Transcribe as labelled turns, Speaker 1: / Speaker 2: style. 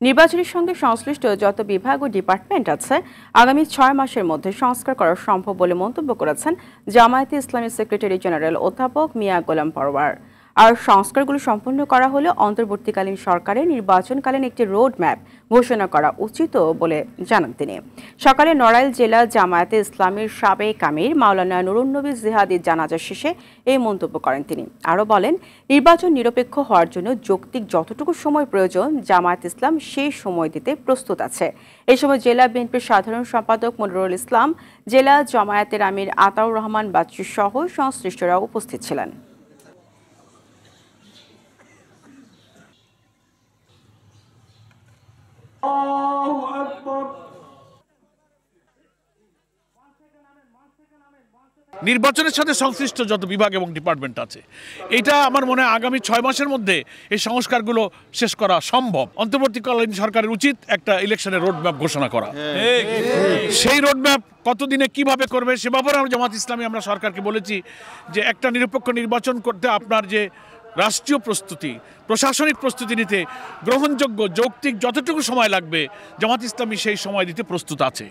Speaker 1: নির্বাচনের সঙ্গে সংশ্লিষ্ট যত বিভাগ ও ডিপার্টমেন্ট আছে আগামী 6 মাসের মধ্যে সংস্কার করা সম্ভব বলে মন্তব্য করেছেন জামায়াতে ইসলামীর সেক্রেটারি জেনারেল অধ্যাপক মিয়া গোলাম পরোয়ার। আর সংস্কারগুলো সম্পন্ন করা হলে অন্তর্বর্তীকালীন সরকারের নির্বাচনকালীন একটি রোড ম্যাপ ঘোষণা করা উচিত বলে জানান তিনি। সকালে নড়াইল জেলা জামায়াতে ইসলামীর সাবেক আমির মাওলানা নুরুন নবী জিহাদির জানাজা শেষে এই মন্তব্য করেন তিনি। আরও বলেন, নির্বাচন নিরপেক্ষ হওয়ার জন্য যৌক্তিক যতটুকু সময় প্রয়োজন জামায়াত ইসলাম সেই সময় দিতে প্রস্তুত আছে। এই সময় জেলা বিএনপির সাধারণ সম্পাদক মনিরুল ইসলাম, জেলা জামায়াতের আমির আতাউর রহমান বাচ্চু সহ সংশ্লিষ্টরা উপস্থিত ছিলেন।
Speaker 2: নির্বাচনের সাথে সংশ্লিষ্ট যত বিভাগ এবং ডিপার্টমেন্ট আছে, এটা আমার মনে হয় আগামী 6 মাসের মধ্যে এই সংস্কারগুলো শেষ করা সম্ভব। অন্তর্বর্তীকালীন সরকারের উচিত একটা ইলেকশনের রোডম্যাপ ঘোষণা করা। সেই রোডম্যাপ কতদিনে কিভাবে করবে সে ব্যাপারে জামাত ইসলামী আমরা সরকারকে বলেছি যে একটা নিরপেক্ষ নির্বাচন করতে আপনার যে রাষ্ট্রীয় প্রস্তুতি, প্রশাসনিক প্রস্তুতি নিতে গ্রহণযোগ্য যৌক্তিক যতটুকু সময় লাগবে জামাত ইসলামী সেই সময় দিতে প্রস্তুত আছে।